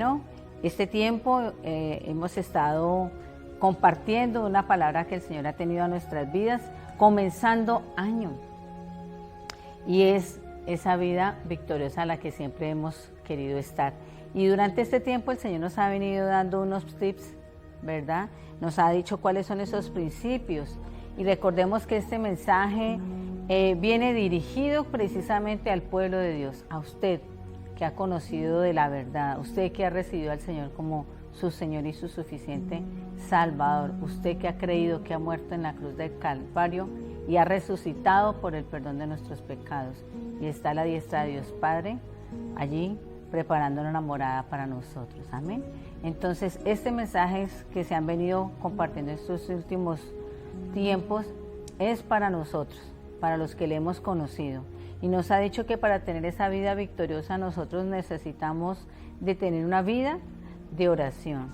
Bueno, este tiempo hemos estado compartiendo una palabra que el Señor ha tenido a nuestras vidas, comenzando año. Y es esa vida victoriosa a la que siempre hemos querido estar. Y durante este tiempo el Señor nos ha venido dando unos tips, ¿verdad? Nos ha dicho cuáles son esos principios. Y recordemos que este mensaje viene dirigido precisamente al pueblo de Dios, a usted que ha conocido de la verdad, usted que ha recibido al Señor como su Señor y su suficiente Salvador, usted que ha creído que ha muerto en la cruz del Calvario y ha resucitado por el perdón de nuestros pecados. Y está a la diestra de Dios Padre, allí preparando una morada para nosotros. Amén. Entonces, este mensaje que se han venido compartiendo estos últimos tiempos es para nosotros, para los que le hemos conocido. Y nos ha dicho que para tener esa vida victoriosa nosotros necesitamos de tener una vida de oración.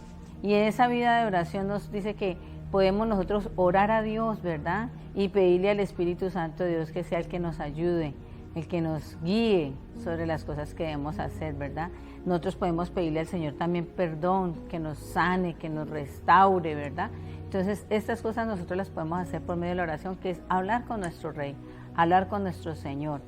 Y en esa vida de oración nos dice que podemos nosotros orar a Dios, ¿verdad? Y pedirle al Espíritu Santo de Dios que sea el que nos ayude, el que nos guíe sobre las cosas que debemos hacer, ¿verdad? Nosotros podemos pedirle al Señor también perdón, que nos sane, que nos restaure, ¿verdad? Entonces, estas cosas nosotros las podemos hacer por medio de la oración, que es hablar con nuestro Rey, hablar con nuestro Señor.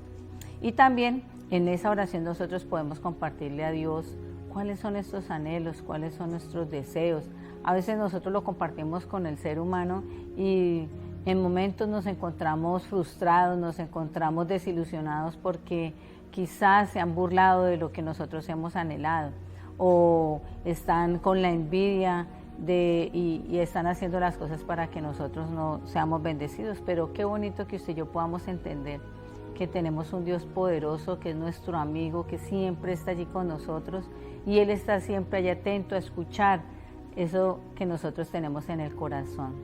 Y también en esa oración nosotros podemos compartirle a Dios cuáles son estos anhelos, cuáles son nuestros deseos. A veces nosotros lo compartimos con el ser humano y en momentos nos encontramos frustrados, nos encontramos desilusionados porque quizás se han burlado de lo que nosotros hemos anhelado o están con la envidia y están haciendo las cosas para que nosotros no seamos bendecidos. Pero qué bonito que usted y yo podamos entender que tenemos un Dios poderoso, que es nuestro amigo, que siempre está allí con nosotros y Él está siempre allí atento a escuchar eso que nosotros tenemos en el corazón.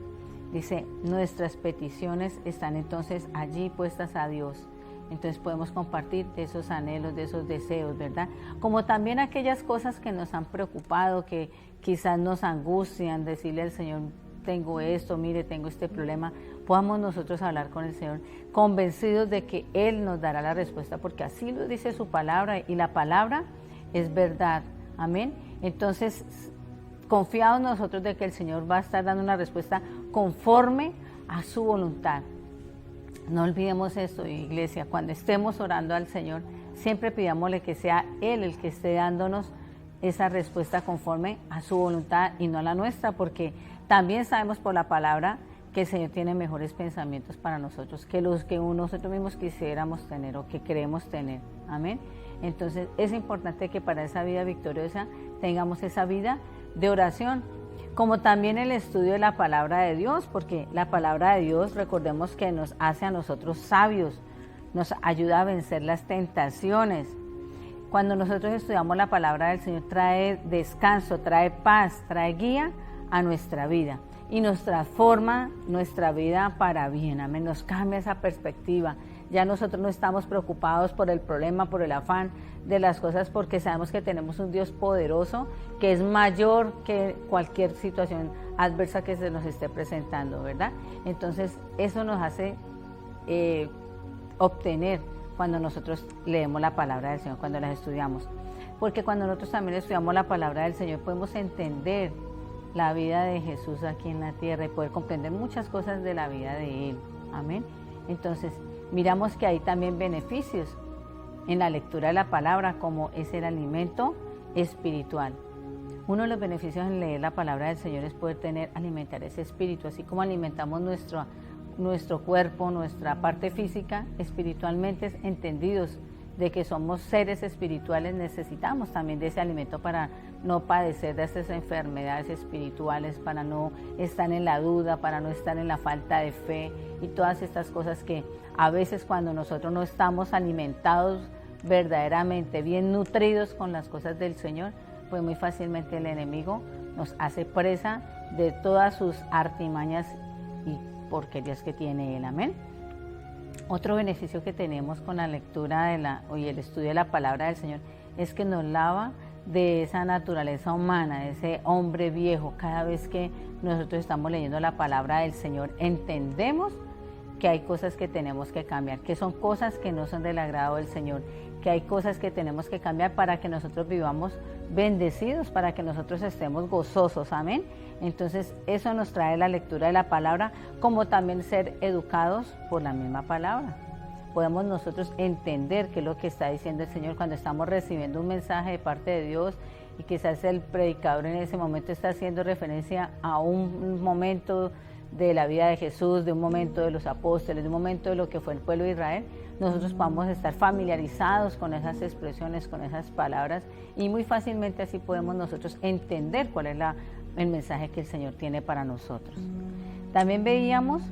Dice, nuestras peticiones están entonces allí puestas a Dios. Entonces podemos compartir de esos anhelos, de esos deseos, ¿verdad? Como también aquellas cosas que nos han preocupado, que quizás nos angustian, decirle al Señor, tengo esto, mire, tengo este problema, podamos nosotros hablar con el Señor, convencidos de que Él nos dará la respuesta, porque así lo dice su palabra, y la palabra es verdad, amén. Entonces, confiados nosotros de que el Señor va a estar dando una respuesta conforme a su voluntad. No olvidemos esto, iglesia, cuando estemos orando al Señor, siempre pidámosle que sea Él el que esté dándonos esa respuesta conforme a su voluntad y no a la nuestra, porque también sabemos por la palabra que el Señor tiene mejores pensamientos para nosotros que los que nosotros mismos quisiéramos tener o que queremos tener. Amén. Entonces es importante que para esa vida victoriosa tengamos esa vida de oración, como también el estudio de la palabra de Dios, porque la palabra de Dios, recordemos que nos hace a nosotros sabios, nos ayuda a vencer las tentaciones. Cuando nosotros estudiamos la palabra del Señor, trae descanso, trae paz, trae guía a nuestra vida y nos transforma nuestra vida para bien, amén, nos cambia esa perspectiva. Ya nosotros no estamos preocupados por el problema, por el afán de las cosas, porque sabemos que tenemos un Dios poderoso que es mayor que cualquier situación adversa que se nos esté presentando, ¿verdad? Entonces eso nos hace obtener cuando nosotros leemos la palabra del Señor, cuando las estudiamos, porque cuando nosotros también estudiamos la palabra del Señor podemos entender la vida de Jesús aquí en la tierra y poder comprender muchas cosas de la vida de Él, amén. Entonces miramos que hay también beneficios en la lectura de la palabra, como es el alimento espiritual. Uno de los beneficios en leer la palabra del Señor es poder alimentar ese espíritu, así como alimentamos nuestro cuerpo, nuestra parte física, espiritualmente entendidos de que somos seres espirituales, necesitamos también de ese alimento para no padecer de esas enfermedades espirituales, para no estar en la duda, para no estar en la falta de fe y todas estas cosas que a veces cuando nosotros no estamos alimentados verdaderamente, bien nutridos con las cosas del Señor, pues muy fácilmente el enemigo nos hace presa de todas sus artimañas y porquerías que tiene él, amén. Otro beneficio que tenemos con la lectura y el estudio de la palabra del Señor es que nos lava de esa naturaleza humana, de ese hombre viejo. Cada vez que nosotros estamos leyendo la palabra del Señor, entendemos que hay cosas que tenemos que cambiar, que son cosas que no son del agrado del Señor, que hay cosas que tenemos que cambiar para que nosotros vivamos bendecidos para que nosotros estemos gozosos, amén. Entonces eso nos trae la lectura de la palabra, como también ser educados por la misma palabra. Podemos nosotros entender qué es lo que está diciendo el Señor cuando estamos recibiendo un mensaje de parte de Dios y quizás el predicador en ese momento está haciendo referencia a un momento de la vida de Jesús, de un momento de los apóstoles, de un momento de lo que fue el pueblo de Israel. Nosotros podamos estar familiarizados con esas expresiones, con esas palabras, y muy fácilmente así podemos nosotros entender cuál es el mensaje que el Señor tiene para nosotros. También veíamos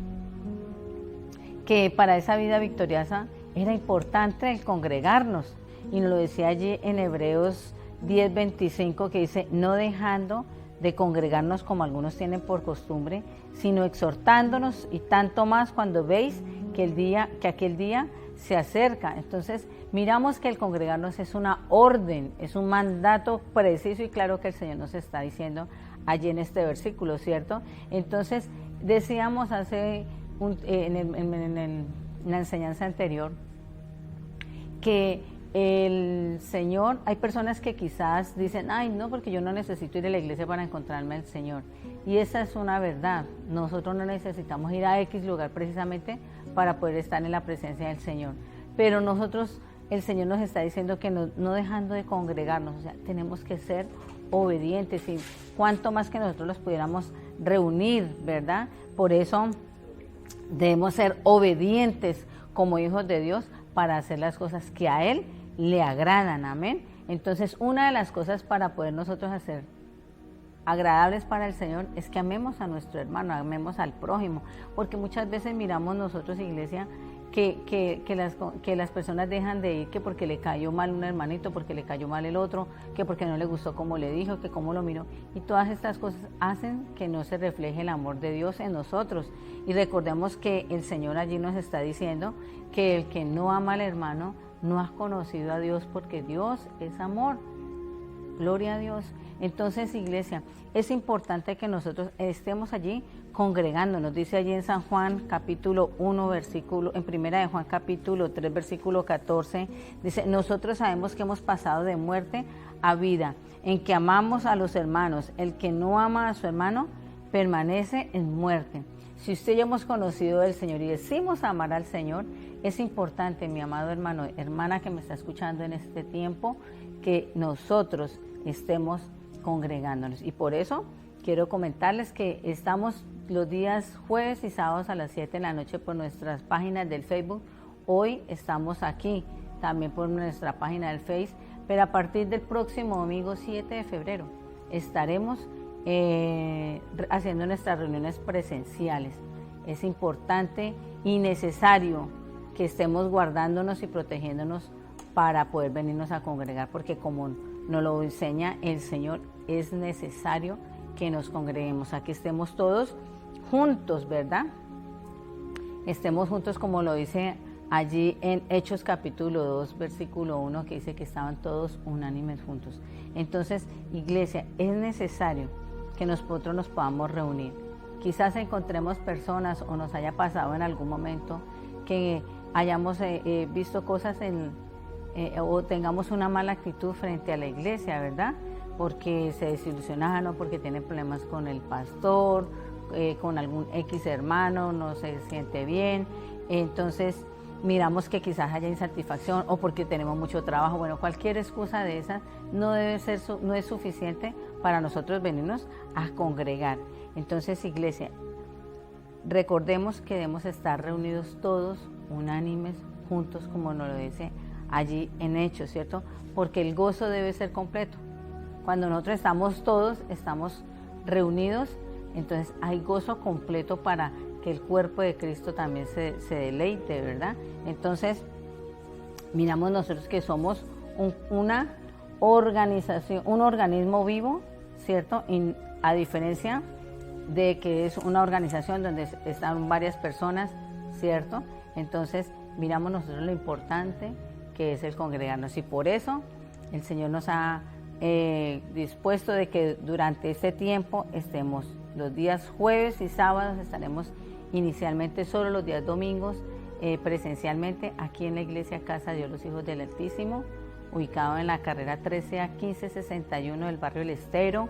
que para esa vida victoriosa era importante el congregarnos, y nos lo decía allí en Hebreos 10:25, que dice: no dejando de congregarnos como algunos tienen por costumbre, sino exhortándonos, y tanto más cuando veis que aquel día se acerca. Entonces miramos que el congregarnos es una orden, es un mandato preciso y claro que el Señor nos está diciendo allí en este versículo, ¿cierto? Entonces decíamos en la enseñanza anterior que el Señor, hay personas que quizás dicen: ay, no, porque yo no necesito ir a la iglesia para encontrarme al Señor. Y esa es una verdad. Nosotros no necesitamos ir a X lugar precisamente para poder estar en la presencia del Señor. Pero nosotros, el Señor nos está diciendo que no dejando de congregarnos, o sea, tenemos que ser obedientes, y cuanto más que nosotros los pudiéramos reunir, ¿verdad? Por eso debemos ser obedientes como hijos de Dios para hacer las cosas que a Él le agradan, amén. Entonces, una de las cosas para poder nosotros hacer agradables para el Señor es que amemos a nuestro hermano, amemos al prójimo, porque muchas veces miramos nosotros, iglesia, que las personas dejan de ir, que porque le cayó mal un hermanito, porque le cayó mal el otro, que porque no le gustó como le dijo, que cómo lo miró, y todas estas cosas hacen que no se refleje el amor de Dios en nosotros. Y recordemos que el Señor allí nos está diciendo que el que no ama al hermano no ha conocido a Dios, porque Dios es amor. Gloria a Dios. Entonces, iglesia, es importante que nosotros estemos allí congregándonos. Dice allí en San Juan capítulo 1 versículo, en primera de Juan capítulo 3 versículo 14, dice: nosotros sabemos que hemos pasado de muerte a vida, en que amamos a los hermanos. El que no ama a su hermano permanece en muerte. Si usted y yo hemos conocido al Señor y decimos amar al Señor, es importante, mi amado hermano, hermana que me está escuchando en este tiempo, que nosotros estemos congregándonos. Y por eso quiero comentarles que estamos los días jueves y sábados a las 7 de la noche por nuestras páginas del Facebook. Hoy estamos aquí también por nuestra página del Face, pero a partir del próximo domingo 7 de febrero estaremos haciendo nuestras reuniones presenciales. Es importante y necesario que estemos guardándonos y protegiéndonos para poder venirnos a congregar, porque como nos lo enseña el Señor, es necesario que nos congreguemos, a que estemos todos juntos, ¿verdad? Estemos juntos, como lo dice allí en Hechos capítulo 2, versículo 1, que dice que estaban todos unánimes juntos. Entonces, iglesia, es necesario que nosotros nos podamos reunir. Quizás encontremos personas o nos haya pasado en algún momento que hayamos visto cosas o tengamos una mala actitud frente a la iglesia, ¿verdad? Porque se desilusionaron o porque tienen problemas con el pastor, con algún X hermano, no se siente bien. Entonces miramos que quizás haya insatisfacción o porque tenemos mucho trabajo. Bueno, cualquier excusa de esas no es suficiente para nosotros venirnos a congregar. Entonces, iglesia, recordemos que debemos estar reunidos todos, unánimes, juntos, como nos lo dice allí en Hechos, ¿cierto? Porque el gozo debe ser completo. Cuando nosotros estamos reunidos, entonces hay gozo completo para que el cuerpo de Cristo también se deleite, ¿verdad? Entonces, miramos nosotros que somos una organización, un organismo vivo, ¿cierto? Y a diferencia de que es una organización donde están varias personas, ¿cierto? Entonces, miramos nosotros lo importante que es el congregarnos, y por eso el Señor nos ha dispuesto de que durante este tiempo estemos los días jueves y sábados, estaremos inicialmente solo los días domingos presencialmente aquí en la iglesia Casa de Dios los Hijos del Altísimo, ubicado en la carrera 13A 1561 del barrio El Estero,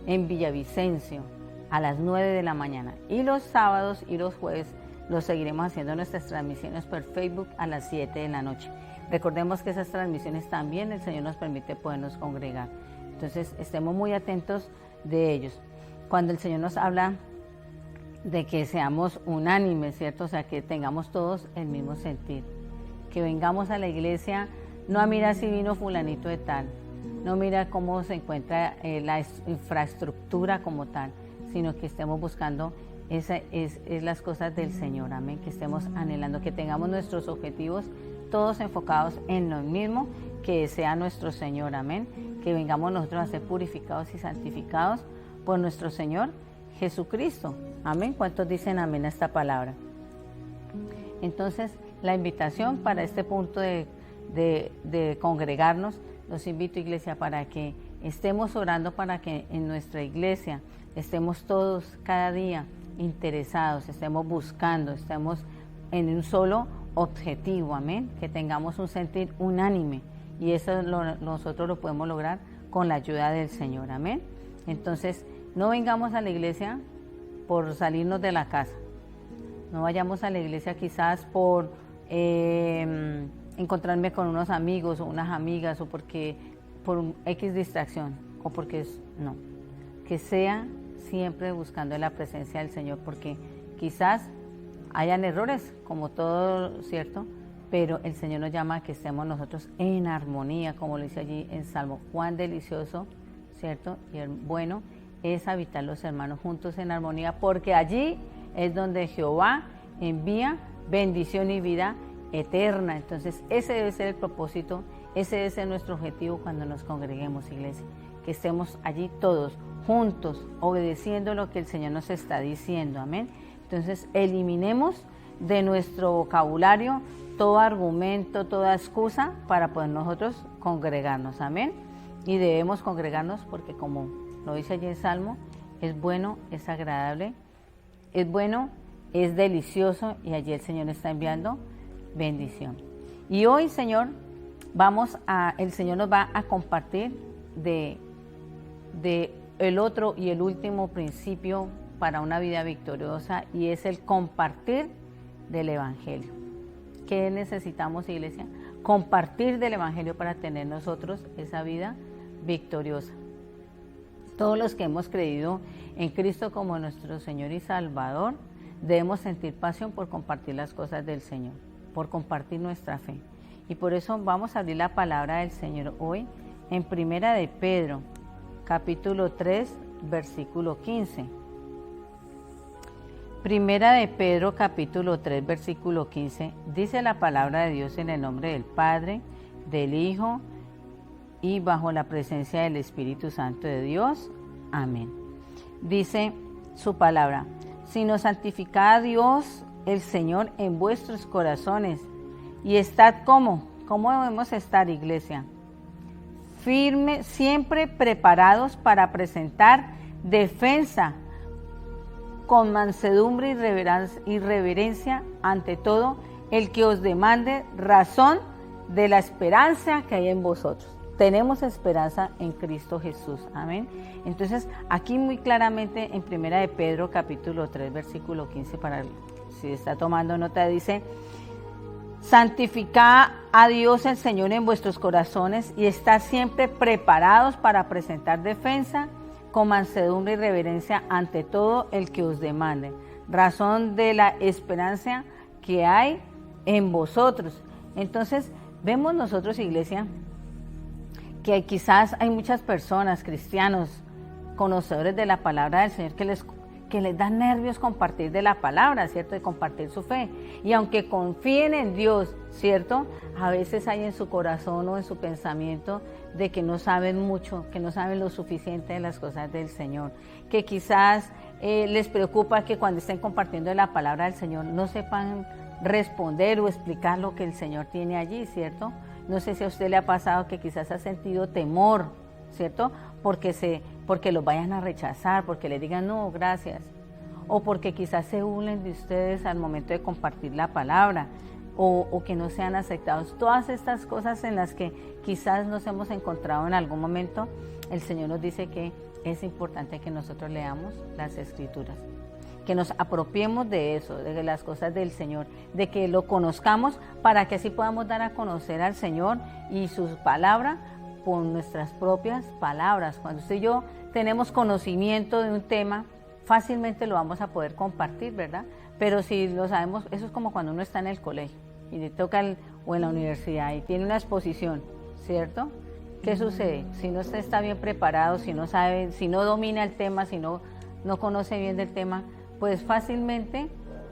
en Villavicencio, a las 9 de la mañana. Y los sábados y los jueves los seguiremos haciendo nuestras transmisiones por Facebook a las 7 de la noche. Recordemos que esas transmisiones también el Señor nos permite podernos congregar. Entonces, estemos muy atentos de ellos. Cuando el Señor nos habla de que seamos unánimes, ¿cierto? O sea, que tengamos todos el mismo sentir. Que vengamos a la iglesia, no a mirar si vino fulanito de tal, no mira cómo se encuentra la infraestructura como tal, sino que estemos buscando las cosas del Señor, amén, que estemos anhelando, que tengamos nuestros objetivos todos enfocados en lo mismo, que sea nuestro Señor, amén, que vengamos nosotros a ser purificados y santificados por nuestro Señor Jesucristo, amén. ¿Cuántos dicen amén a esta palabra? Entonces, la invitación para este punto de congregarnos, los invito, iglesia, para que estemos orando, para que en nuestra iglesia estemos todos cada día interesados, estemos buscando, estemos en un solo objetivo, amén, que tengamos un sentir unánime, y eso nosotros lo podemos lograr con la ayuda del Señor, amén. Entonces, no vengamos a la iglesia por salirnos de la casa, no vayamos a la iglesia quizás por encontrarme con unos amigos o unas amigas, o porque por X distracción, o porque no, que sea siempre buscando la presencia del Señor, porque quizás hayan errores, como todo, ¿cierto? Pero el Señor nos llama a que estemos nosotros en armonía, como lo dice allí en Salmo. Cuán delicioso, ¿cierto? Y bueno es habitar los hermanos juntos en armonía, porque allí es donde Jehová envía bendición y vida eterna. Entonces, ese debe ser el propósito, ese debe ser nuestro objetivo cuando nos congreguemos, iglesia, que estemos allí todos juntos, obedeciendo lo que el Señor nos está diciendo, amén. Entonces, eliminemos de nuestro vocabulario todo argumento, toda excusa para poder nosotros congregarnos, amén. Y debemos congregarnos porque, como lo dice allí el Salmo, es bueno, es agradable, es bueno, es delicioso, y allí el Señor está enviando bendición. Y hoy, Señor, el Señor nos va a compartir de el otro y el último principio para una vida victoriosa, y es el compartir del Evangelio. ¿Qué necesitamos, iglesia? Compartir del Evangelio para tener nosotros esa vida victoriosa. Todos los que hemos creído en Cristo como nuestro Señor y Salvador, debemos sentir pasión por compartir las cosas del Señor, por compartir nuestra fe. Y por eso vamos a abrir la palabra del Señor hoy en Primera de Pedro, capítulo 3, versículo 15. Primera de Pedro, capítulo 3, versículo 15, dice la palabra de Dios en el nombre del Padre, del Hijo y bajo la presencia del Espíritu Santo de Dios. Amén. Dice su palabra: sino santificad a Dios el Señor en vuestros corazones, y estad ¿cómo debemos estar, iglesia? Firme, siempre preparados para presentar defensa con mansedumbre y reverencia ante todo el que os demande razón de la esperanza que hay en vosotros. Tenemos esperanza en Cristo Jesús, amén. Entonces, aquí muy claramente en Primera de Pedro, capítulo 3, versículo 15, para si está tomando nota, dice: santificad a Dios el Señor en vuestros corazones, y estad siempre preparados para presentar defensa con mansedumbre y reverencia ante todo el que os demande razón de la esperanza que hay en vosotros. Entonces, vemos nosotros, iglesia, que quizás hay muchas personas, cristianos, conocedores de la palabra del Señor, que les da nervios compartir de la palabra, ¿cierto? De compartir su fe. Y aunque confíen en Dios, ¿cierto? A veces hay en su corazón o en su pensamiento de que no saben mucho, que no saben lo suficiente de las cosas del Señor, que quizás les preocupa que cuando estén compartiendo la palabra del Señor no sepan responder o explicar lo que el Señor tiene allí, ¿cierto? No sé si a usted le ha pasado que quizás ha sentido temor, ¿cierto? Porque los vayan a rechazar, porque le digan no, gracias, o porque quizás se burlen de ustedes al momento de compartir la palabra, o que no sean aceptados. Todas estas cosas en las que quizás nos hemos encontrado en algún momento, el Señor nos dice que es importante que nosotros leamos las Escrituras, que nos apropiemos de eso, de las cosas del Señor, de que lo conozcamos para que así podamos dar a conocer al Señor y su palabra por nuestras propias palabras. Cuando usted y yo tenemos conocimiento de un tema, fácilmente lo vamos a poder compartir, ¿verdad? Pero si lo sabemos, eso es como cuando uno está en el colegio y le toca o en la universidad y tiene una exposición, ¿cierto? ¿Qué sucede? Si no está bien preparado, si no sabe, si no domina el tema, si no conoce bien del tema, pues fácilmente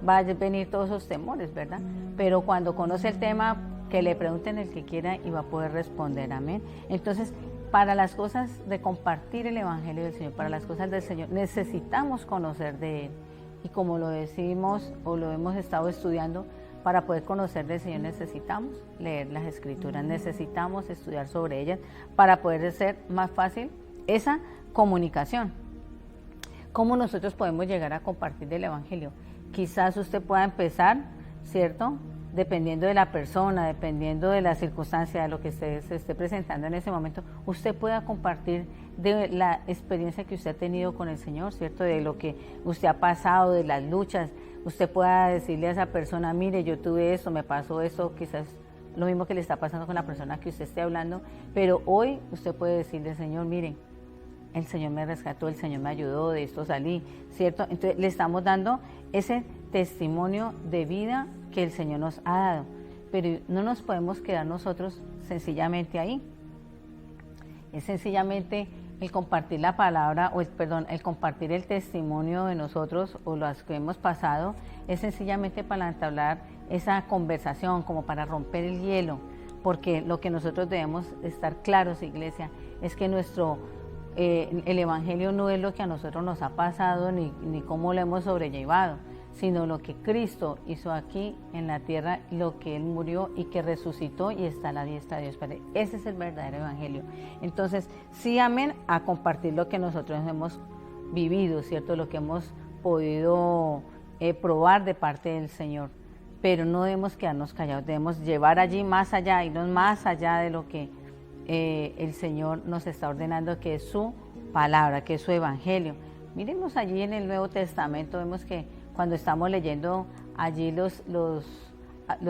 va a venir todos esos temores, ¿verdad? Pero cuando conoce el tema, que le pregunten el que quiera y va a poder responder, amén. Entonces, para las cosas de compartir el Evangelio del Señor, para las cosas del Señor, necesitamos conocer de Él. Y como lo decimos o lo hemos estado estudiando, para poder conocer del Señor necesitamos leer las Escrituras, necesitamos estudiar sobre ellas para poder hacer más fácil esa comunicación. ¿Cómo nosotros podemos llegar a compartir del Evangelio? Quizás usted pueda empezar, ¿cierto?, dependiendo de la persona, dependiendo de la circunstancia, de lo que usted se esté presentando en ese momento, usted pueda compartir de la experiencia que usted ha tenido con el Señor, ¿cierto? De lo que usted ha pasado, de las luchas. Usted pueda decirle a esa persona, mire, yo tuve esto, me pasó esto, quizás lo mismo que le está pasando con la persona que usted esté hablando, pero hoy usted puede decirle, Señor, mire, el Señor me rescató, el Señor me ayudó, de esto salí, ¿cierto? Entonces le estamos dando ese testimonio de vida que el Señor nos ha dado, pero no nos podemos quedar nosotros sencillamente ahí. Es sencillamente el compartir la palabra, el compartir el testimonio de nosotros o las que hemos pasado, es sencillamente para entablar esa conversación, como para romper el hielo, porque lo que nosotros debemos estar claros, iglesia, es que el Evangelio no es lo que a nosotros nos ha pasado ni cómo lo hemos sobrellevado, sino lo que Cristo hizo aquí en la tierra, lo que Él murió y que resucitó y está a la diestra de Dios Padre. Ese es el verdadero Evangelio. Entonces, sí, amén, a compartir lo que nosotros hemos vivido, ¿cierto? Lo que hemos podido probar de parte del Señor. Pero no debemos quedarnos callados, debemos llevar allí más allá, irnos más allá de lo que el Señor nos está ordenando, que es su palabra, que es su Evangelio. Miremos allí en el Nuevo Testamento, vemos que cuando estamos leyendo allí los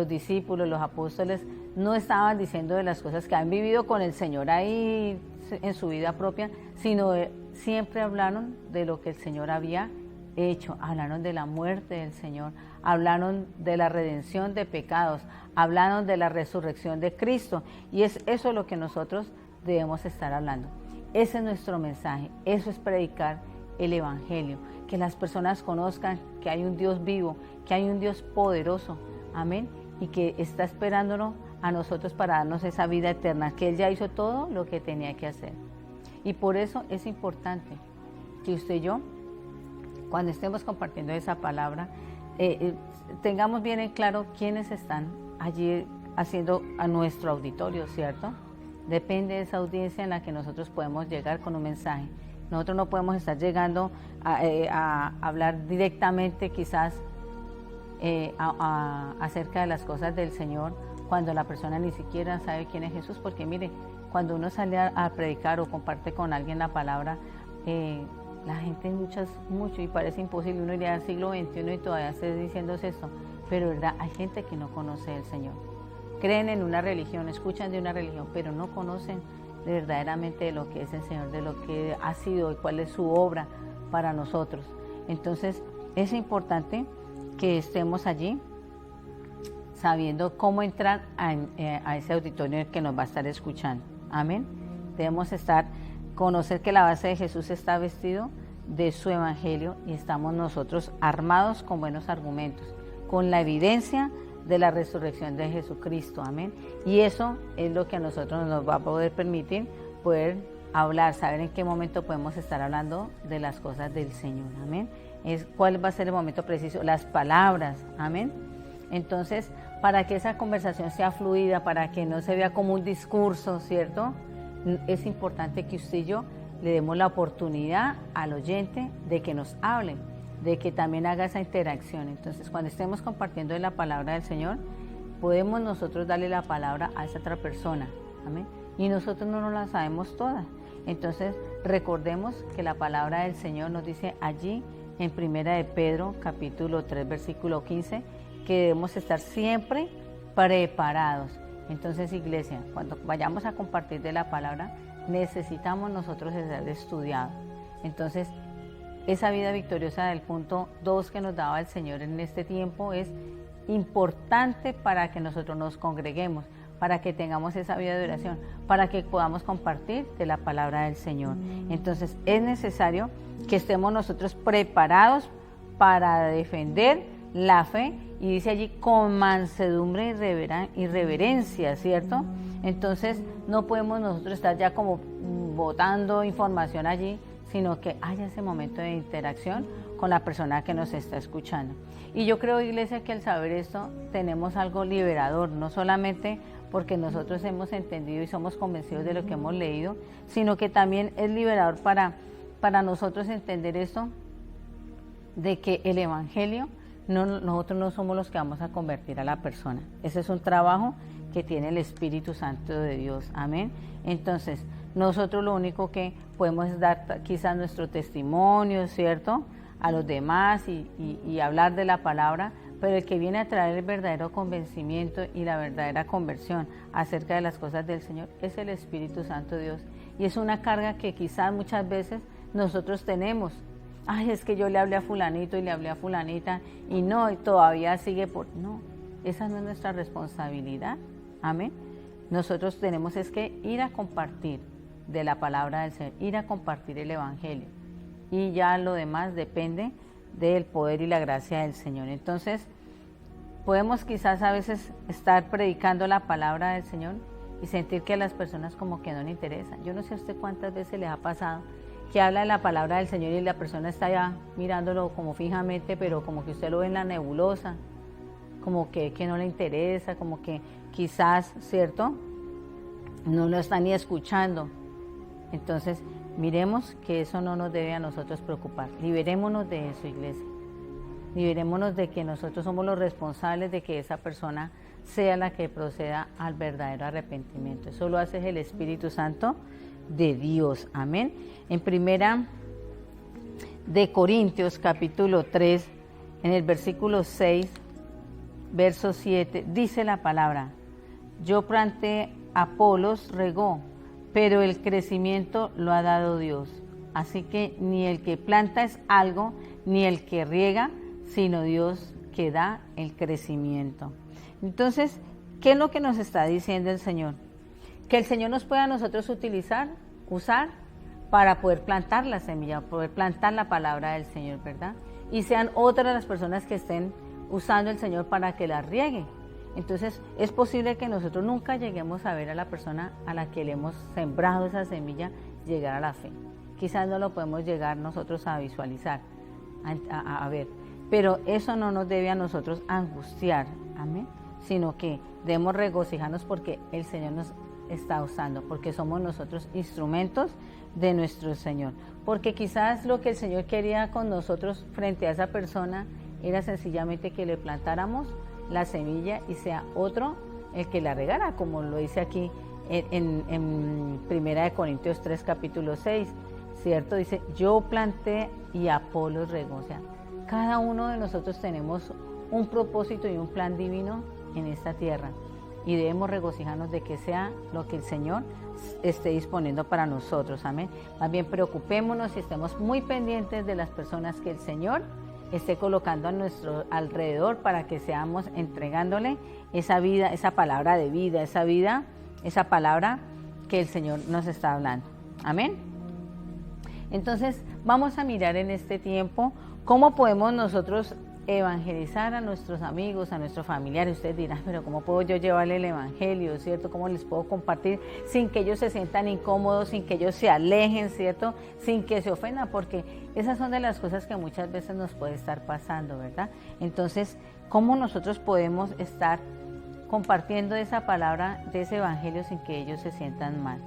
discípulos, los apóstoles, no estaban diciendo de las cosas que han vivido con el Señor ahí en su vida propia, sino siempre hablaron de lo que el Señor había hecho, hablaron de la muerte del Señor, hablaron de la redención de pecados, hablaron de la resurrección de Cristo, y es eso lo que nosotros debemos estar hablando. Ese es nuestro mensaje, eso es predicar el Evangelio, que las personas conozcan que hay un Dios vivo, que hay un Dios poderoso, amén, y que está esperándonos a nosotros para darnos esa vida eterna, que Él ya hizo todo lo que tenía que hacer. Y por eso es importante que usted y yo, cuando estemos compartiendo esa palabra, tengamos bien en claro quiénes están allí haciendo a nuestro auditorio, ¿cierto? Depende de esa audiencia en la que nosotros podemos llegar con un mensaje. Nosotros no podemos estar llegando a hablar directamente quizás acerca de las cosas del Señor cuando la persona ni siquiera sabe quién es Jesús, porque mire, cuando uno sale a predicar o comparte con alguien la palabra, la gente mucho y parece imposible, uno iría al siglo XXI y todavía esté diciéndose esto, pero verdad, hay gente que no conoce al Señor, creen en una religión, escuchan de una religión, pero no conocen verdaderamente de lo que es el Señor, de lo que ha sido y cuál es su obra para nosotros. Entonces es importante que estemos allí sabiendo cómo entrar a ese auditorio que nos va a estar escuchando. Amén. Debemos conocer que la base de Jesús está vestido de su Evangelio y estamos nosotros armados con buenos argumentos, con la evidencia de la resurrección de Jesucristo, amén. Y eso es lo que a nosotros nos va a poder permitir poder hablar, saber en qué momento podemos estar hablando de las cosas del Señor, amén. ¿Cuál va a ser el momento preciso? Las palabras, amén. Entonces, para que esa conversación sea fluida, para que no se vea como un discurso, ¿cierto? Es importante que usted y yo le demos la oportunidad al oyente de que nos hable, de que también haga esa interacción. Entonces, cuando estemos compartiendo la palabra del Señor, podemos nosotros darle la palabra a esa otra persona, amén, y nosotros no nos la sabemos todas. Entonces recordemos que la palabra del Señor nos dice allí en Primera de Pedro capítulo 3 versículo 15 que debemos estar siempre preparados. Entonces, iglesia, cuando vayamos a compartir de la palabra, necesitamos nosotros estar estudiados. Entonces, esa vida victoriosa del punto 2 que nos daba el Señor en este tiempo es importante para que nosotros nos congreguemos, para que tengamos esa vida de oración, para que podamos compartir de la palabra del Señor. Entonces, es necesario que estemos nosotros preparados para defender la fe, y dice allí con mansedumbre y reverencia, ¿cierto? Entonces, no podemos nosotros estar ya como botando información allí, sino que haya ese momento de interacción con la persona que nos está escuchando. Y yo creo, iglesia, que al saber esto tenemos algo liberador, no solamente porque nosotros hemos entendido y somos convencidos de lo que hemos leído, sino que también es liberador para nosotros entender esto, de que el Evangelio, nosotros no somos los que vamos a convertir a la persona. Ese es un trabajo que tiene el Espíritu Santo de Dios, amén. Entonces, nosotros lo único que podemos es dar quizás nuestro testimonio, ¿cierto?, a los demás y hablar de la palabra, pero el que viene a traer el verdadero convencimiento y la verdadera conversión acerca de las cosas del Señor es el Espíritu Santo de Dios. Y es una carga que quizás muchas veces nosotros tenemos. Ay, es que yo le hablé a fulanito y le hablé a fulanita y no, y todavía sigue por... No, esa no es nuestra responsabilidad, amén. Nosotros tenemos es que ir a compartir de la palabra del Señor, ir a compartir el Evangelio, y ya lo demás depende del poder y la gracia del Señor. Entonces, podemos quizás a veces estar predicando la palabra del Señor y sentir que a las personas como que no le interesa. Yo no sé a usted cuántas veces les ha pasado que habla de la palabra del Señor y la persona está ya mirándolo como fijamente, pero como que usted lo ve en la nebulosa, como que no le interesa, como que quizás, ¿cierto?, no lo está ni escuchando. Entonces, miremos que eso no nos debe a nosotros preocupar. Liberémonos de eso, iglesia. Liberémonos de que nosotros somos los responsables de que esa persona sea la que proceda al verdadero arrepentimiento. Eso lo hace el Espíritu Santo de Dios, amén. En Primera de Corintios capítulo 3, en el versículo 6, verso 7, dice la palabra: yo planté, Apolos regó, pero el crecimiento lo ha dado Dios. Así que ni el que planta es algo, ni el que riega, sino Dios que da el crecimiento. Entonces, ¿qué es lo que nos está diciendo el Señor? Que el Señor nos pueda a nosotros usar para poder plantar la semilla, poder plantar la palabra del Señor, ¿verdad? Y sean otras las personas que estén usando el Señor para que la rieguen. Entonces, es posible que nosotros nunca lleguemos a ver a la persona a la que le hemos sembrado esa semilla llegar a la fe. Quizás no lo podemos llegar nosotros a visualizar, a ver, pero eso no nos debe a nosotros angustiar, amén, sino que debemos regocijarnos porque el Señor nos está usando, porque somos nosotros instrumentos de nuestro Señor, porque quizás lo que el Señor quería con nosotros frente a esa persona era sencillamente que le plantáramos la semilla y sea otro el que la regara, como lo dice aquí en Primera de Corintios 3 capítulo 6, ¿cierto? Dice, yo planté y Apolos regó. O sea, cada uno de nosotros tenemos un propósito y un plan divino en esta tierra y debemos regocijarnos de que sea lo que el Señor esté disponiendo para nosotros, amén. Más bien preocupémonos y estemos muy pendientes de las personas que el Señor esté colocando a nuestro alrededor para que seamos entregándole esa vida, esa palabra de vida, esa palabra que el Señor nos está hablando. Amén. Entonces, vamos a mirar en este tiempo cómo podemos nosotros evangelizar a nuestros amigos, a nuestros familiares. Ustedes dirán, pero ¿cómo puedo yo llevarle el evangelio, cierto? ¿Cómo les puedo compartir sin que ellos se sientan incómodos, sin que ellos se alejen, cierto? Sin que se ofendan, porque esas son de las cosas que muchas veces nos puede estar pasando, ¿verdad? Entonces, ¿cómo nosotros podemos estar compartiendo esa palabra de ese evangelio sin que ellos se sientan mal?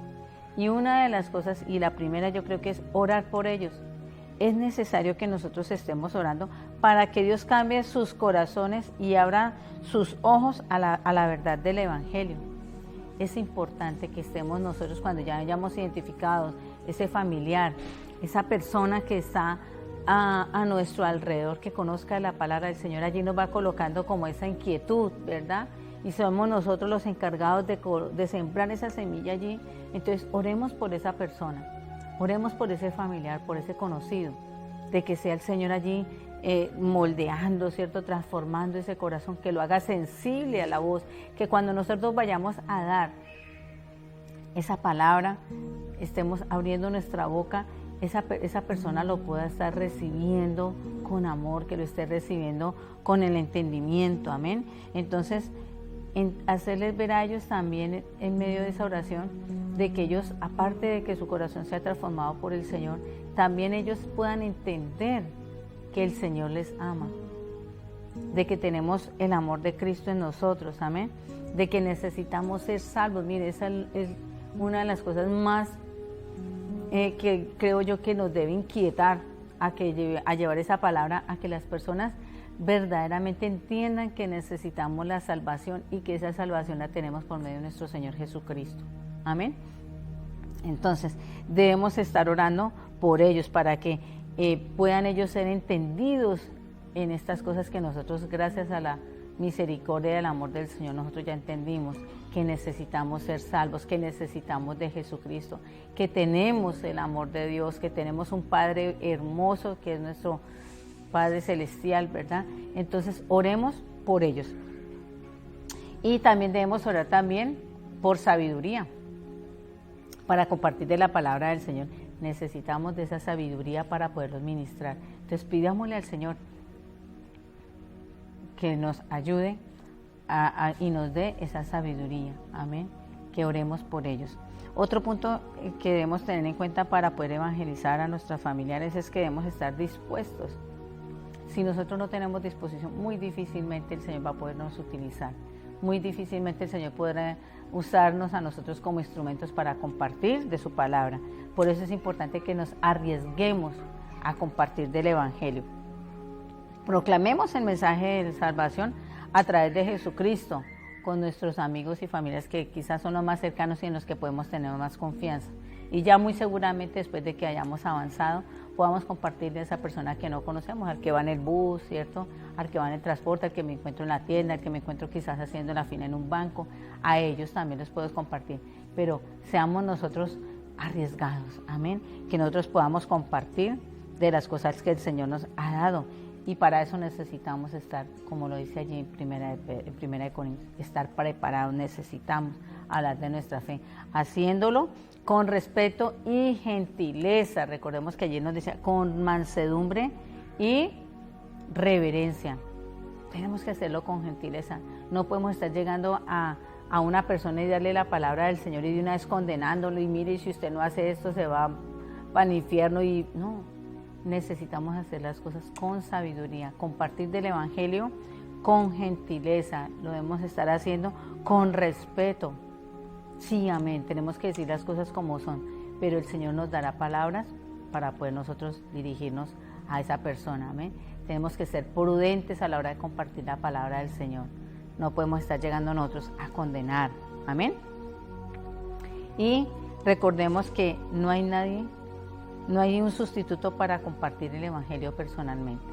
Y una de las cosas, y la primera yo creo que es orar por ellos. es necesario que nosotros estemos orando para que Dios cambie sus corazones y abra sus ojos a la verdad del Evangelio. Es importante que estemos nosotros, cuando ya hayamos identificado ese familiar, esa persona que está a nuestro alrededor, que conozca la palabra del Señor, allí nos va colocando como esa inquietud, ¿verdad? Y somos nosotros los encargados de sembrar esa semilla allí. Entonces oremos por esa persona, oremos por ese familiar, por ese conocido, de que sea el Señor allí moldeando, ¿cierto? Transformando ese corazón, que lo haga sensible a la voz, que cuando nosotros vayamos a dar esa palabra, estemos abriendo nuestra boca, esa persona lo pueda estar recibiendo con amor, que lo esté recibiendo con el entendimiento, amén. Entonces, hacerles ver a ellos también en medio de esa oración, de que ellos, aparte de que su corazón sea transformado por el Señor, también ellos puedan entender que el Señor les ama, de que tenemos el amor de Cristo en nosotros, amén, de que necesitamos ser salvos. Mire, esa es una de las cosas más que creo yo que nos debe inquietar a llevar esa palabra, a que las personas verdaderamente entiendan que necesitamos la salvación y que esa salvación la tenemos por medio de nuestro Señor Jesucristo. Amén. Entonces, debemos estar orando por ellos para que puedan ellos ser entendidos en estas cosas que nosotros, gracias a la misericordia y al amor del Señor, nosotros ya entendimos que necesitamos ser salvos, que necesitamos de Jesucristo, que tenemos el amor de Dios, que tenemos un Padre hermoso que es nuestro Padre Celestial, ¿verdad? Entonces, oremos por ellos. Y también debemos orar también por sabiduría, para compartir de la palabra del Señor. Necesitamos de esa sabiduría para poderlos ministrar. Entonces, pidámosle al Señor que nos ayude y nos dé esa sabiduría. Amén. Que oremos por ellos. Otro punto que debemos tener en cuenta para poder evangelizar a nuestros familiares es que debemos estar dispuestos. Si nosotros no tenemos disposición, muy difícilmente el Señor va a podernos utilizar. Muy difícilmente el Señor podrá usarnos a nosotros como instrumentos para compartir de su palabra. Por eso es importante que nos arriesguemos a compartir del Evangelio. Proclamemos el mensaje de salvación a través de Jesucristo con nuestros amigos y familias que quizás son los más cercanos y en los que podemos tener más confianza. Y ya muy seguramente después de que hayamos avanzado, podamos compartir de esa persona que no conocemos, al que va en el bus, ¿cierto? Al que va en el transporte, al que me encuentro en la tienda, al que me encuentro quizás haciendo la fila en un banco. A ellos también los puedo compartir. Pero seamos nosotros arriesgados, amén. Que nosotros podamos compartir de las cosas que el Señor nos ha dado. Y para eso necesitamos estar, como lo dice allí en primera de Corintios, estar preparados. Necesitamos hablar de nuestra fe, haciéndolo con respeto y gentileza. Recordemos que allí nos decía, con mansedumbre y reverencia. Tenemos que hacerlo con gentileza. No podemos estar llegando a una persona y darle la palabra del Señor y de una vez condenándolo, y mire, si usted no hace esto se va para el infierno. Y no, necesitamos hacer las cosas con sabiduría, compartir del Evangelio con gentileza. Lo debemos estar haciendo con respeto. Sí, amén, tenemos que decir las cosas como son, pero el Señor nos dará palabras para poder nosotros dirigirnos a esa persona, amén. Tenemos que ser prudentes a la hora de compartir la palabra del Señor. No podemos estar llegando nosotros a condenar, amén. Y recordemos que no hay un sustituto para compartir el Evangelio personalmente.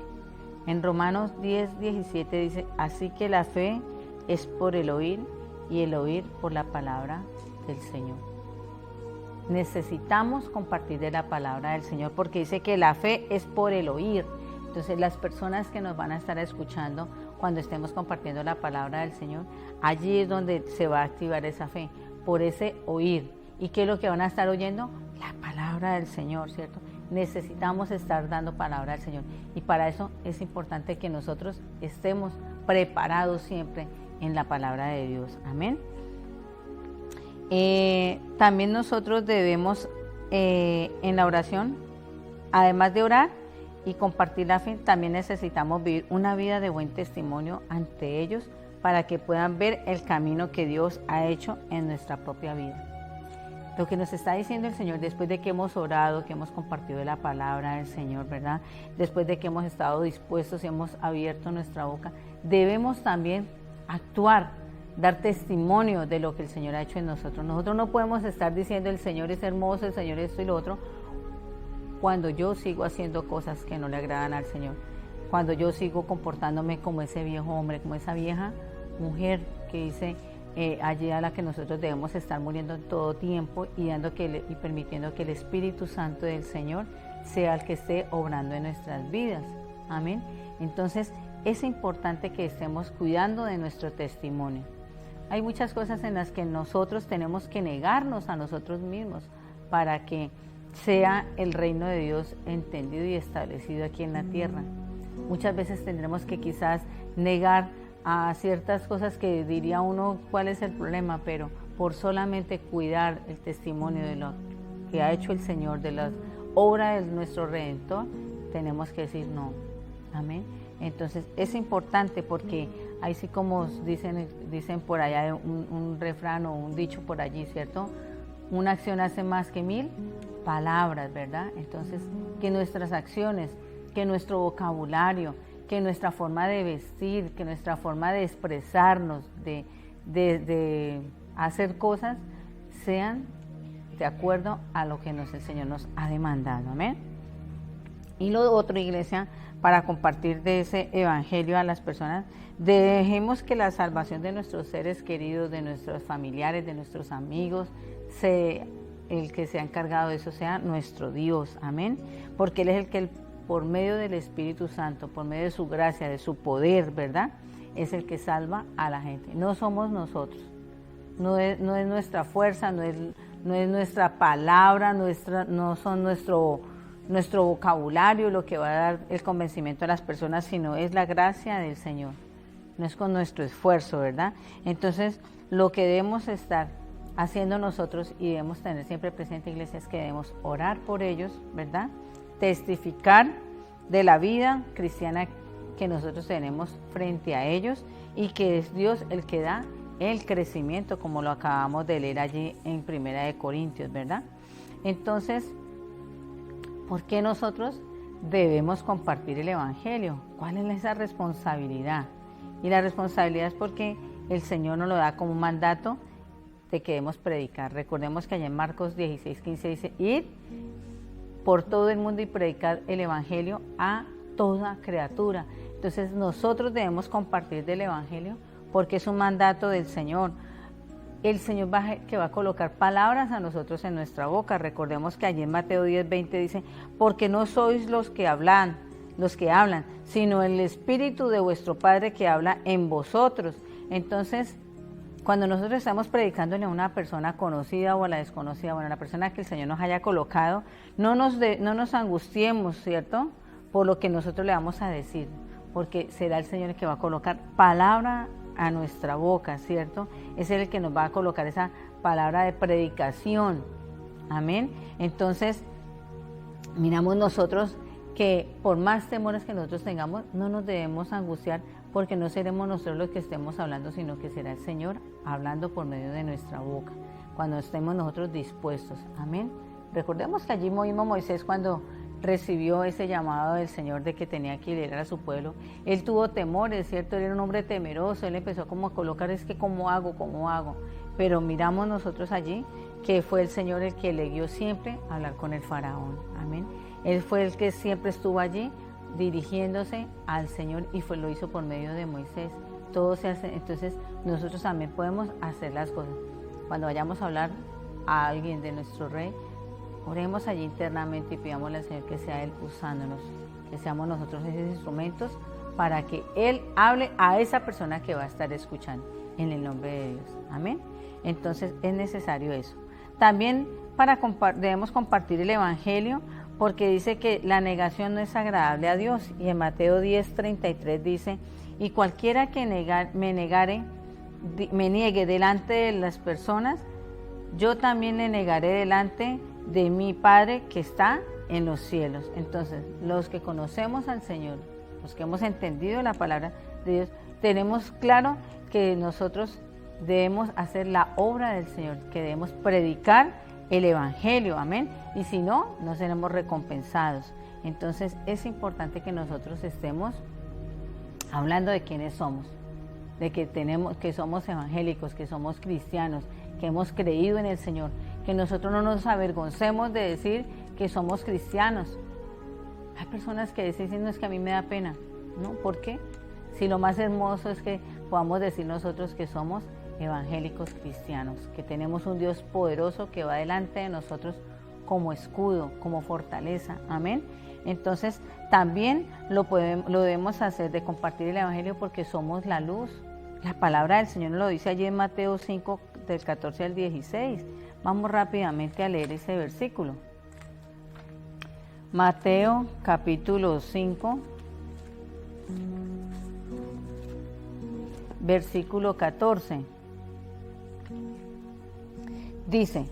En Romanos 10:17 dice, así que la fe es por el oír y el oír por la palabra del Señor. Necesitamos compartir de la palabra del Señor porque dice que la fe es por el oír. Entonces las personas que nos van a estar escuchando cuando estemos compartiendo la palabra del Señor, allí es donde se va a activar esa fe, por ese oír. ¿Y qué es lo que van a estar oyendo? La palabra del Señor, ¿cierto? Necesitamos estar dando palabra al Señor. Y para eso es importante que nosotros estemos preparados siempre en la palabra de Dios. Amén. También nosotros debemos en la oración, además de orar y compartir la fe, también necesitamos vivir una vida de buen testimonio ante ellos para que puedan ver el camino que Dios ha hecho en nuestra propia vida. Lo que nos está diciendo el Señor después de que hemos orado, que hemos compartido la palabra del Señor, ¿verdad? Después de que hemos estado dispuestos y hemos abierto nuestra boca, debemos también actuar, dar testimonio de lo que el Señor ha hecho en nosotros. Nosotros no podemos estar diciendo el Señor es hermoso, el Señor esto y lo otro, cuando yo sigo haciendo cosas que no le agradan al Señor, cuando yo sigo comportándome como ese viejo hombre, como esa vieja mujer que dice allí a la que nosotros debemos estar muriendo en todo tiempo y permitiendo que el Espíritu Santo del Señor sea el que esté obrando en nuestras vidas. Amén. Entonces es importante que estemos cuidando de nuestro testimonio. Hay muchas cosas en las que nosotros tenemos que negarnos a nosotros mismos para que sea el reino de Dios entendido y establecido aquí en la tierra. Muchas veces tendremos que quizás negar a ciertas cosas que diría uno cuál es el problema, pero por solamente cuidar el testimonio de lo que ha hecho el Señor, de la obra de nuestro Redentor, tenemos que decir no. Amén. Entonces es importante porque ahí sí como dicen por allá un refrán o un dicho por allí, ¿cierto? Una acción hace más que 1000 palabras, ¿verdad? Entonces que nuestras acciones, que nuestro vocabulario, que nuestra forma de vestir, que nuestra forma de expresarnos, de hacer cosas, sean de acuerdo a lo que el Señor nos ha demandado. Amén. Y lo otro, iglesia, para compartir de ese evangelio a las personas, dejemos que la salvación de nuestros seres queridos, de nuestros familiares, de nuestros amigos, el que se ha encargado de eso sea nuestro Dios. Amén. Porque Él es el que por medio del Espíritu Santo, por medio de su gracia, de su poder, ¿verdad? Es el que salva a la gente. No somos nosotros, no es nuestra fuerza, no es nuestra palabra, no son nuestro vocabulario lo que va a dar el convencimiento a las personas, sino es la gracia del Señor. No es con nuestro esfuerzo, ¿verdad? Entonces, lo que debemos estar haciendo nosotros y debemos tener siempre presente, iglesia, es que debemos orar por ellos, ¿verdad? Testificar de la vida cristiana que nosotros tenemos frente a ellos y que es Dios el que da el crecimiento, como lo acabamos de leer allí en 1 Corintios, ¿verdad? Entonces, ¿por qué nosotros debemos compartir el Evangelio? ¿Cuál es esa responsabilidad? Y la responsabilidad es porque el Señor nos lo da como un mandato de que debemos predicar. Recordemos que allá en Marcos 16:15 dice, id por todo el mundo y predicar el Evangelio a toda criatura. Entonces nosotros debemos compartir del Evangelio porque es un mandato del Señor. El Señor va a colocar palabras a nosotros en nuestra boca. Recordemos que allí en Mateo 10:20 dice, porque no sois los que hablan, sino el Espíritu de vuestro Padre que habla en vosotros. Entonces, cuando nosotros estamos predicándole a una persona conocida o a la desconocida, bueno, a la persona que el Señor nos haya colocado, no nos angustiemos, ¿cierto?, por lo que nosotros le vamos a decir, porque será el Señor el que va a colocar palabra a nuestra boca, ¿cierto? Es el que nos va a colocar esa palabra de predicación. Amén. Entonces, miramos nosotros que por más temores que nosotros tengamos, no nos debemos angustiar, porque no seremos nosotros los que estemos hablando, sino que será el Señor hablando por medio de nuestra boca, cuando estemos nosotros dispuestos. Amén. Recordemos que allí mismo Moisés, cuando recibió ese llamado del Señor de que tenía que liderar a su pueblo, él tuvo temores, ¿cierto? Él era un hombre temeroso, él empezó como a colocar, es que ¿cómo hago? Pero miramos nosotros allí que fue el Señor el que le guió siempre a hablar con el faraón. Amén. Él fue el que siempre estuvo allí dirigiéndose al Señor y lo hizo por medio de Moisés. Todo se hace, entonces nosotros también podemos hacer las cosas. Cuando vayamos a hablar a alguien de nuestro Rey, oremos allí internamente y pidámosle al Señor que sea Él usándonos, que seamos nosotros esos instrumentos para que Él hable a esa persona que va a estar escuchando, en el nombre de Dios. Amén. Entonces es necesario eso. También debemos compartir el Evangelio, porque dice que la negación no es agradable a Dios. Y en Mateo 10:33 dice, y cualquiera que me niegue delante de las personas, yo también le negaré delante de mi Padre que está en los cielos. Entonces, los que conocemos al Señor, los que hemos entendido la palabra de Dios, tenemos claro que nosotros debemos hacer la obra del Señor, que debemos predicar el Evangelio, amén. Y si no, no seremos recompensados. Entonces es importante que nosotros estemos hablando de quiénes somos, de que somos evangélicos, que somos cristianos, que hemos creído en el Señor, que nosotros no nos avergoncemos de decir que somos cristianos. Hay personas que dicen, no, es que a mí me da pena, ¿no? ¿Por qué? Si lo más hermoso es que podamos decir nosotros que somos evangélicos cristianos, que tenemos un Dios poderoso que va delante de nosotros como escudo, como fortaleza, amén. Entonces también lo debemos hacer de compartir el Evangelio porque somos la luz. La palabra del Señor nos lo dice allí en Mateo 5, del 14 al 16. Vamos rápidamente a leer ese versículo. Mateo capítulo 5, versículo 14. Dice: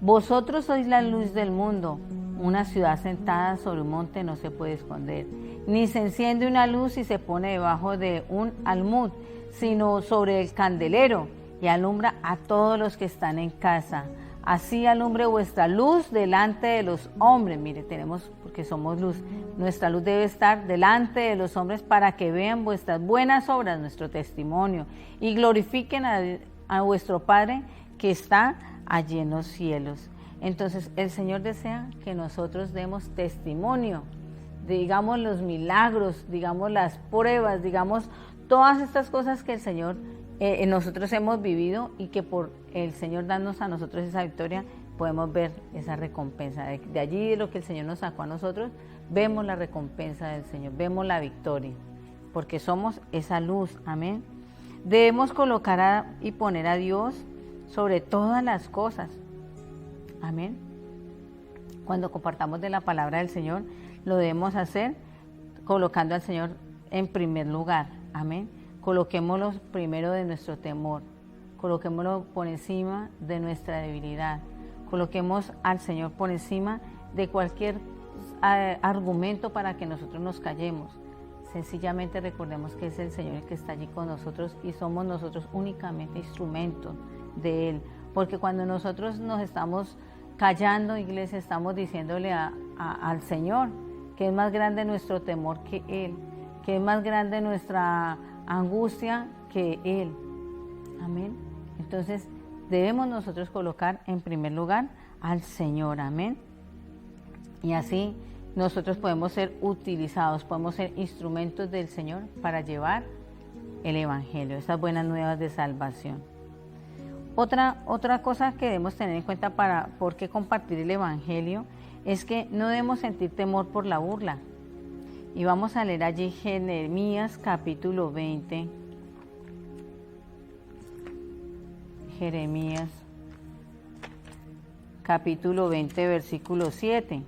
vosotros sois la luz del mundo. Una ciudad sentada sobre un monte no se puede esconder, ni se enciende una luz y se pone debajo de un almud, sino sobre el candelero, y alumbra a todos los que están en casa. Así alumbre vuestra luz delante de los hombres. Mire, porque somos luz, nuestra luz debe estar delante de los hombres para que vean vuestras buenas obras, nuestro testimonio, y glorifiquen a vuestro Padre que está allí en los cielos. Entonces el Señor desea que nosotros demos testimonio, digamos los milagros, digamos las pruebas, digamos todas estas cosas que el Señor nosotros hemos vivido, y que por el Señor darnos a nosotros esa victoria podemos ver esa recompensa. De allí, de lo que el Señor nos sacó a nosotros, vemos la recompensa del Señor, vemos la victoria, porque somos esa luz, amén. Debemos colocar y poner a Dios sobre todas las cosas, amén. Cuando compartamos de la palabra del Señor, lo debemos hacer colocando al Señor en primer lugar, amén. Coloquémoslo primero de nuestro temor, coloquémoslo por encima de nuestra debilidad, coloquemos al Señor por encima de cualquier argumento para que nosotros nos callemos. Sencillamente recordemos que es el Señor el que está allí con nosotros y somos nosotros únicamente instrumentos de Él, porque cuando nosotros nos estamos callando, iglesia, estamos diciéndole al Señor que es más grande nuestro temor que Él, que es más grande nuestra angustia que Él, amén. Entonces debemos nosotros colocar en primer lugar al Señor, amén, y así nosotros podemos ser utilizados, podemos ser instrumentos del Señor para llevar el Evangelio, esas buenas nuevas de salvación. Otra cosa que debemos tener en cuenta por qué compartir el Evangelio es que no debemos sentir temor por la burla. Y vamos a leer allí Jeremías capítulo 20. Jeremías capítulo 20, versículo 7.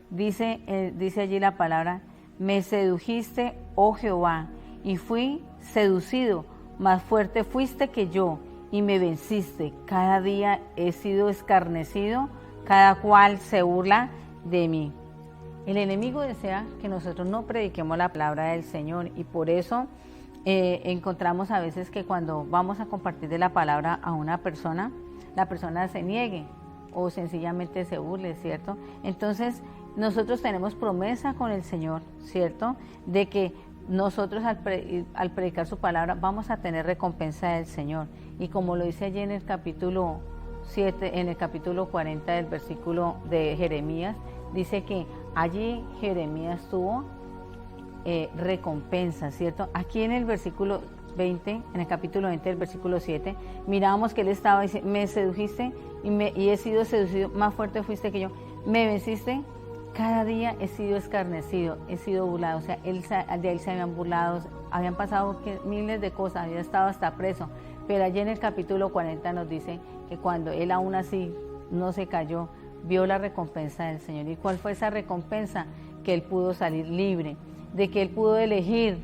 Dice allí la palabra: me sedujiste, oh Jehová, y fui seducido, más fuerte fuiste que yo, y me venciste. Cada día he sido escarnecido, cada cual se burla de mí. El enemigo desea que nosotros no prediquemos la palabra del Señor, y por eso encontramos a veces que cuando vamos a compartir de la palabra a una persona, la persona se niegue o sencillamente se burle, ¿cierto? Entonces nosotros tenemos promesa con el Señor, ¿cierto?, de que nosotros al predicar su palabra vamos a tener recompensa del Señor. Y como lo dice allí en el capítulo 7, en el capítulo 40 del versículo de Jeremías, dice que allí Jeremías tuvo recompensa, ¿cierto? Aquí en el versículo 20, en el capítulo 20 del versículo 7, mirábamos que él estaba diciendo: me sedujiste y he sido seducido, más fuerte fuiste que yo, me venciste, cada día he sido escarnecido, he sido burlado. O sea, de él se habían burlado, habían pasado miles de cosas, había estado hasta preso, pero allí en el capítulo 40 nos dice que cuando él aún así no se cayó, vio la recompensa del Señor. ¿Y cuál fue esa recompensa? Que él pudo salir libre, de que él pudo elegir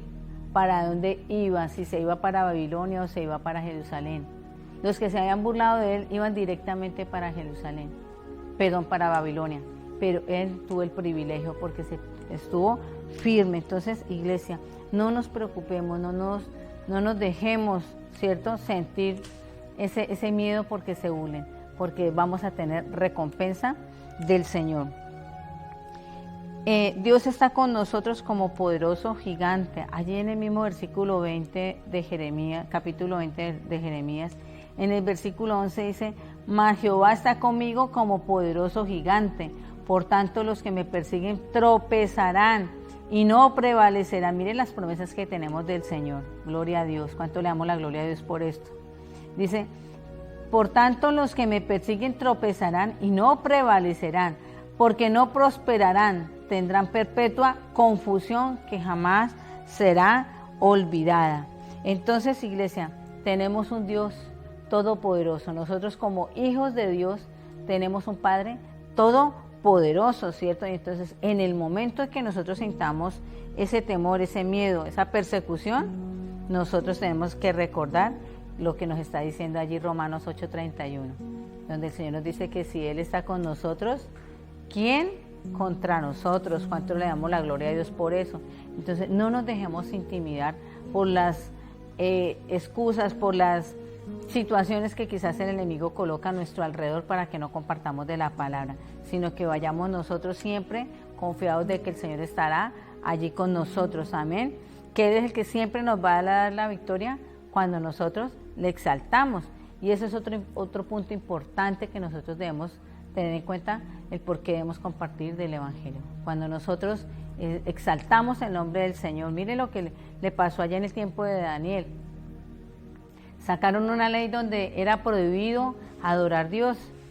para dónde iba, si se iba para Babilonia o se iba para Jerusalén. Los que se habían burlado de él iban directamente para para Babilonia, pero él tuvo el privilegio porque estuvo firme. Entonces, iglesia, no nos preocupemos, no nos dejemos, ¿cierto?, sentir ese miedo porque se burlen. porque vamos a tener recompensa del Señor. Dios está con nosotros como poderoso gigante. Allí en el mismo versículo 20 de Jeremías, capítulo 20 de Jeremías, en el versículo 11 dice: mas Jehová está conmigo como poderoso gigante, por tanto los que me persiguen tropezarán y no prevalecerán. Miren las promesas que tenemos del Señor. Gloria a Dios. ¿Cuánto le damos la gloria a Dios por esto? Dice: por tanto los que me persiguen tropezarán y no prevalecerán, porque no prosperarán, tendrán perpetua confusión que jamás será olvidada. Entonces, iglesia, tenemos un Dios todopoderoso. Nosotros como hijos de Dios tenemos un Padre todopoderoso, ¿cierto? Y entonces, en el momento en que nosotros sintamos ese temor, ese miedo, esa persecución, nosotros tenemos que recordar lo que nos está diciendo allí Romanos 8:31, donde el Señor nos dice que si Él está con nosotros, ¿quién contra nosotros? ¿Cuánto le damos la gloria a Dios por eso? Entonces, no nos dejemos intimidar por las excusas, por las situaciones que quizás el enemigo coloca a nuestro alrededor para que no compartamos de la palabra, sino que vayamos nosotros siempre confiados de que el Señor estará allí con nosotros. Amén. Que Él es el que siempre nos va a dar la victoria cuando nosotros le exaltamos. Y eso es otro punto importante que nosotros debemos tener en cuenta, el por qué debemos compartir del Evangelio. Cuando nosotros exaltamos el nombre del Señor, mire lo que le pasó allá en el tiempo de Daniel. Sacaron una ley donde era prohibido adorar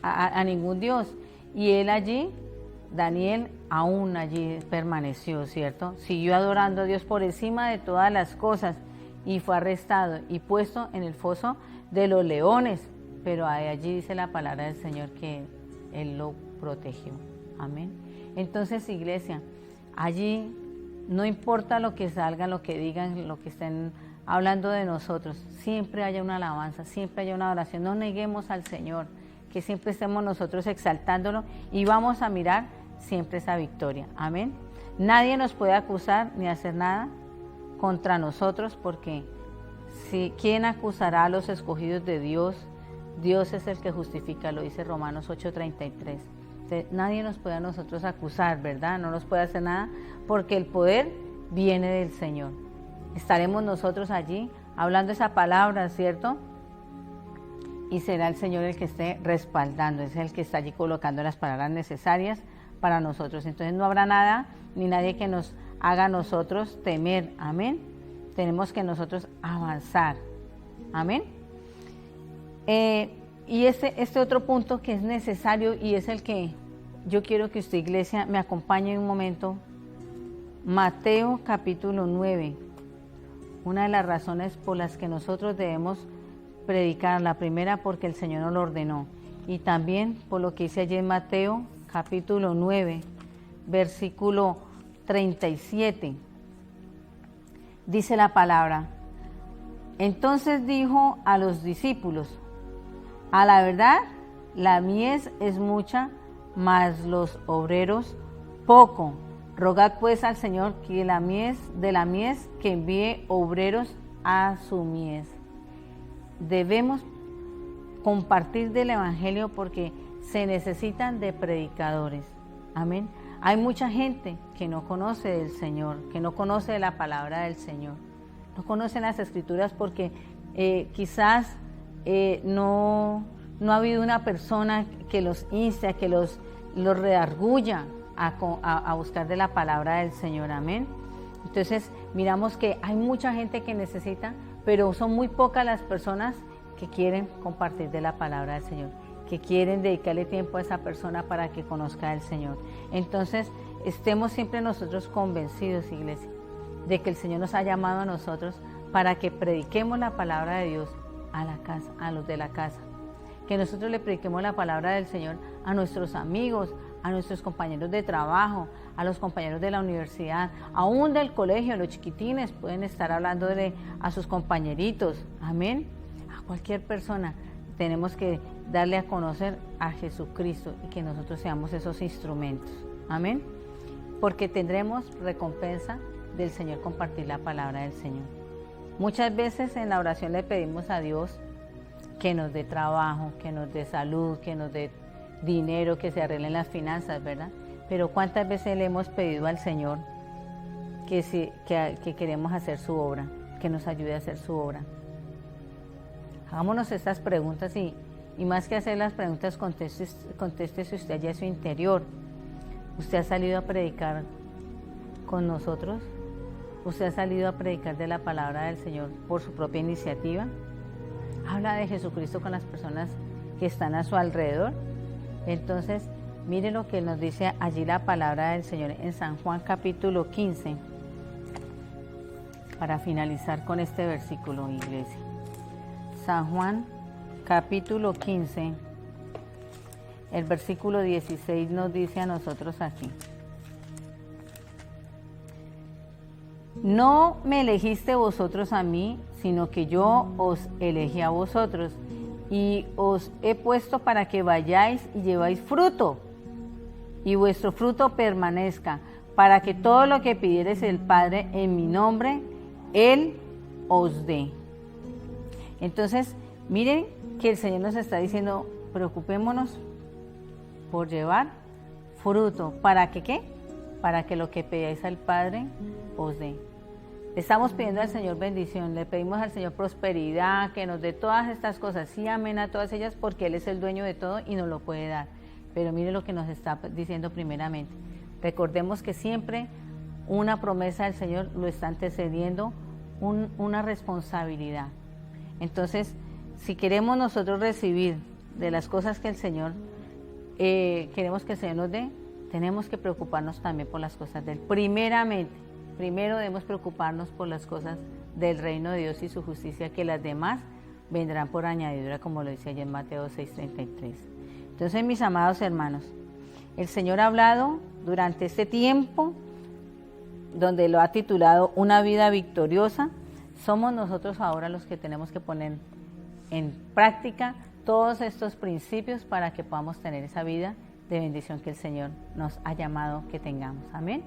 a ningún Dios, y él allí, Daniel, aún allí permaneció, ¿cierto? Siguió adorando a Dios por encima de todas las cosas, y fue arrestado y puesto en el foso de los leones, pero allí dice la palabra del Señor que Él lo protegió. Amén. Entonces, iglesia, allí no importa lo que salgan, lo que digan, lo que estén hablando de nosotros, siempre haya una alabanza, siempre haya una oración. No neguemos al Señor, que siempre estemos nosotros exaltándolo y vamos a mirar siempre esa victoria. Amén. Nadie nos puede acusar ni hacer nada contra nosotros, porque ¿quién acusará a los escogidos de Dios? Dios es el que justifica, lo dice Romanos 8:33. Nadie nos puede a nosotros acusar, ¿verdad? No nos puede hacer nada, porque el poder viene del Señor. Estaremos nosotros allí hablando esa palabra, ¿cierto? Y será el Señor el que esté respaldando, es el que está allí colocando las palabras necesarias para nosotros. Entonces no habrá nada ni nadie que nos haga a nosotros temer. Amén. Tenemos que nosotros avanzar. Amén. Y este otro punto que es necesario y es el que yo quiero que usted, iglesia, me acompañe un momento. Mateo capítulo 9. Una de las razones por las que nosotros debemos predicar, la primera porque el Señor nos lo ordenó, y también por lo que dice allí en Mateo capítulo 9, versículo 37. Dice la palabra: entonces dijo a los discípulos: a la verdad, la mies es mucha, mas los obreros poco. Rogad pues al Señor que de la mies que envíe obreros a su mies. Debemos compartir del Evangelio porque se necesitan de predicadores. Amén. Hay mucha gente que no conoce del Señor, que no conoce de la palabra del Señor. No conocen las Escrituras porque quizás no ha habido una persona que los inste, que los redarguya a buscar de la palabra del Señor. Amén. Entonces miramos que hay mucha gente que necesita, pero son muy pocas las personas que quieren compartir de la palabra del Señor, que quieren dedicarle tiempo a esa persona para que conozca al Señor. Entonces estemos siempre nosotros convencidos, iglesia, de que el Señor nos ha llamado a nosotros para que prediquemos la palabra de Dios a la casa, a los de la casa, que nosotros le prediquemos la palabra del Señor a nuestros amigos, a nuestros compañeros de trabajo, a los compañeros de la universidad, aún del colegio. Los chiquitines pueden estar hablándole a sus compañeritos. Amén. A cualquier persona tenemos que darle a conocer a Jesucristo y que nosotros seamos esos instrumentos. Amén. Porque tendremos recompensa del Señor compartir la palabra del Señor. Muchas veces en la oración le pedimos a Dios que nos dé trabajo, que nos dé salud, que nos dé dinero, que se arreglen las finanzas, ¿verdad? Pero ¿cuántas veces le hemos pedido al Señor que queremos hacer su obra, que nos ayude a hacer su obra? Hagámonos estas preguntas y más que hacer las preguntas, contéstese usted allá a su interior. ¿Usted ha salido a predicar con nosotros? ¿Usted ha salido a predicar de la palabra del Señor por su propia iniciativa? ¿Habla de Jesucristo con las personas que están a su alrededor? Entonces, mire lo que nos dice allí la palabra del Señor en San Juan capítulo 15, para finalizar con este versículo, iglesia. San Juan capítulo 15, el versículo 16 nos dice a nosotros aquí: no me elegiste vosotros a mí, sino que yo os elegí a vosotros, y os he puesto para que vayáis y lleváis fruto, y vuestro fruto permanezca, para que todo lo que pidiereis el Padre en mi nombre, Él os dé. Entonces, miren que el Señor nos está diciendo, preocupémonos por llevar fruto. ¿Para que qué? Para que lo que pidáis al Padre os dé. Le estamos pidiendo al Señor bendición, le pedimos al Señor prosperidad, que nos dé todas estas cosas, sí, amén a todas ellas, porque Él es el dueño de todo y nos lo puede dar. Pero mire lo que nos está diciendo primeramente. Recordemos que siempre una promesa del Señor lo está antecediendo una responsabilidad. Entonces, si queremos nosotros recibir de las cosas que el Señor, queremos que el Señor nos dé, tenemos que preocuparnos también por las cosas de Él. Primero debemos preocuparnos por las cosas del reino de Dios y su justicia, que las demás vendrán por añadidura, como lo dice allí en Mateo 6:33. Entonces, mis amados hermanos, el Señor ha hablado durante este tiempo, donde lo ha titulado Una vida victoriosa. Somos nosotros ahora los que tenemos que poner en práctica todos estos principios para que podamos tener esa vida de bendición que el Señor nos ha llamado que tengamos. Amén.